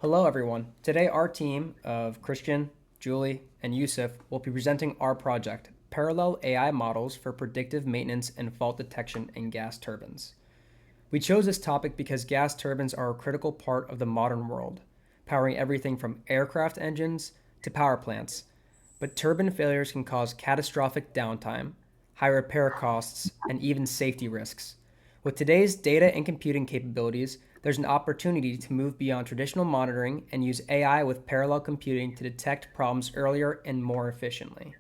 Hello, everyone. Today, our team of Christian, Julie, and Yusuf will be presenting our project, Parallel AI Models for Predictive Maintenance and Fault Detection in Gas Turbines. We chose this topic because gas turbines are a critical part of the modern world, powering everything from aircraft engines to power plants. But turbine failures can cause catastrophic downtime, high repair costs, and even safety risks. With today's data and computing capabilities, there's an opportunity to move beyond traditional monitoring and use AI with parallel computing to detect problems earlier and more efficiently.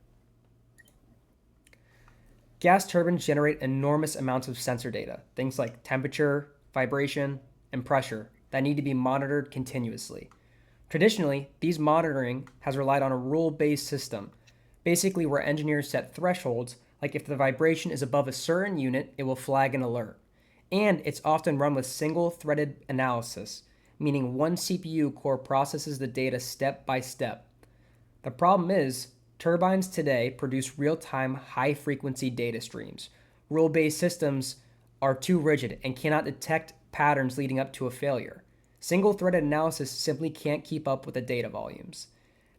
Gas turbines generate enormous amounts of sensor data, things like temperature, vibration, and pressure, that need to be monitored continuously. Traditionally, these monitoring has relied on a rule-based system, basically where engineers set thresholds, like if the vibration is above a certain unit, it will flag an alert. And it's often run with single-threaded analysis, meaning one CPU core processes the data step by step. The problem is, turbines today produce real-time, high-frequency data streams. Rule-based systems are too rigid and cannot detect patterns leading up to a failure. Single-threaded analysis simply can't keep up with the data volumes.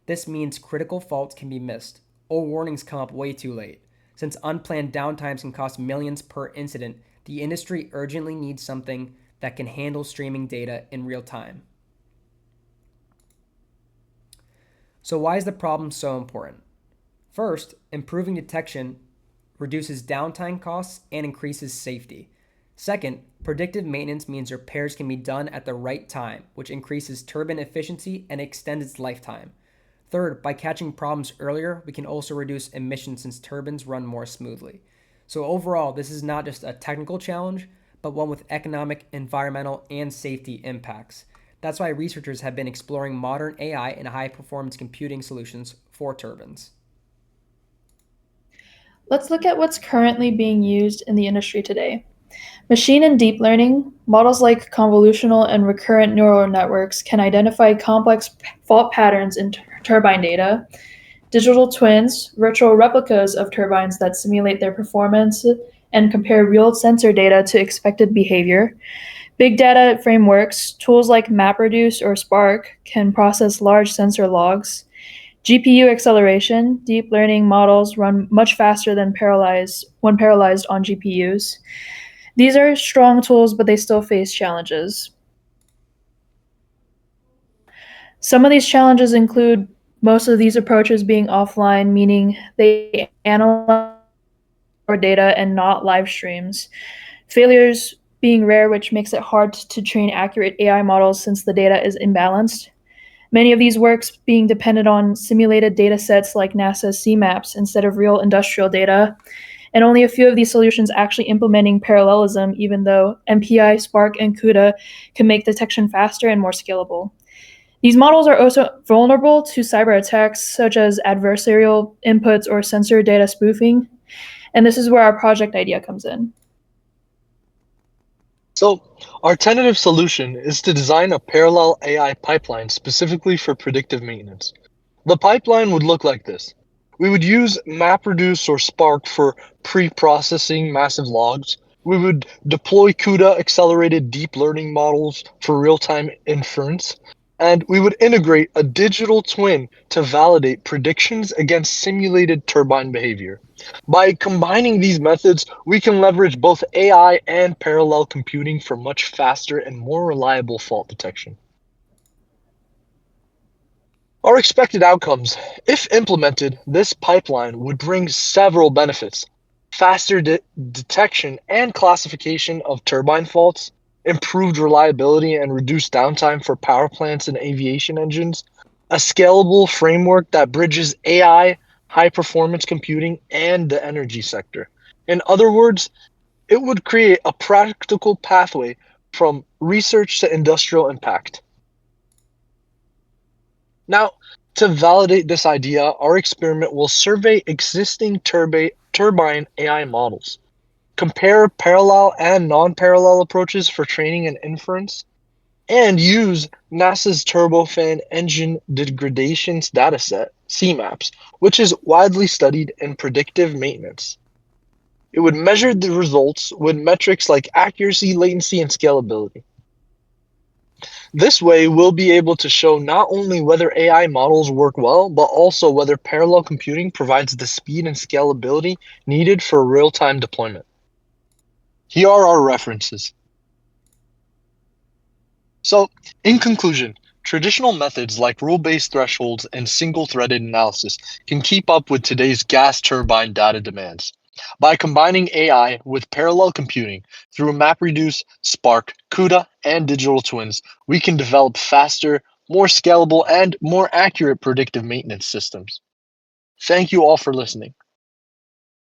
This means critical faults can be missed, or warnings come up way too late. Since unplanned downtimes can cost millions per incident, the industry urgently needs something that can handle streaming data in real time. So, why is the problem so important? First, improving detection reduces downtime costs and increases safety. Second, predictive maintenance means repairs can be done at the right time, which increases turbine efficiency and extends its lifetime. Third, by catching problems earlier, we can also reduce emissions since turbines run more smoothly. So, overall, this is not just a technical challenge, but one with economic, environmental, and safety impacts. That's why researchers have been exploring modern AI and high performance computing solutions for turbines. Let's look at what's currently being used in the industry today. Machine and deep learning, models like convolutional and recurrent neural networks can identify complex fault patterns in turbine data. Digital twins, virtual replicas of turbines that simulate their performance and compare real sensor data to expected behavior. Big data frameworks, tools like MapReduce or Spark, can process large sensor logs. GPU acceleration, deep learning models run much faster than parallelized on GPUs. These are strong tools, but they still face challenges. Some of these challenges include most of these approaches being offline, meaning they analyze data and not live streams. Failures being rare, which makes it hard to train accurate AI models since the data is imbalanced. Many of these works being dependent on simulated data sets like NASA's CMAPS instead of real industrial data, and only a few of these solutions actually implementing parallelism, even though MPI, Spark, and CUDA can make detection faster and more scalable. These models are also vulnerable to cyber attacks, such as adversarial inputs or sensor data spoofing, and this is where our project idea comes in. So, our tentative solution is to design a parallel AI pipeline specifically for predictive maintenance. The pipeline would look like this. We would use MapReduce or Spark for pre-processing massive logs. We would deploy CUDA accelerated deep learning models for real-time inference. And we would integrate a digital twin to validate predictions against simulated turbine behavior. By combining these methods, we can leverage both AI and parallel computing for much faster and more reliable fault detection. Our expected outcomes. If implemented, this pipeline would bring several benefits: faster detection and classification of turbine faults, improved reliability and reduced downtime for power plants and aviation engines, a scalable framework that bridges AI, high performance computing, and the energy sector. In other words, it would create a practical pathway from research to industrial impact. Now, to validate this idea, our experiment will survey existing turbine AI models, compare parallel and non-parallel approaches for training and inference, and use NASA's turbofan engine degradations dataset, CMAPS, which is widely studied in predictive maintenance. It would measure the results with metrics like accuracy, latency, and scalability. This way, we'll be able to show not only whether AI models work well, but also whether parallel computing provides the speed and scalability needed for real-time deployment. Here are our references. So, in conclusion, traditional methods like rule-based thresholds and single-threaded analysis can keep up with today's gas turbine data demands. By combining AI with parallel computing through MapReduce, Spark, CUDA, and digital twins, we can develop faster, more scalable, and more accurate predictive maintenance systems. Thank you all for listening.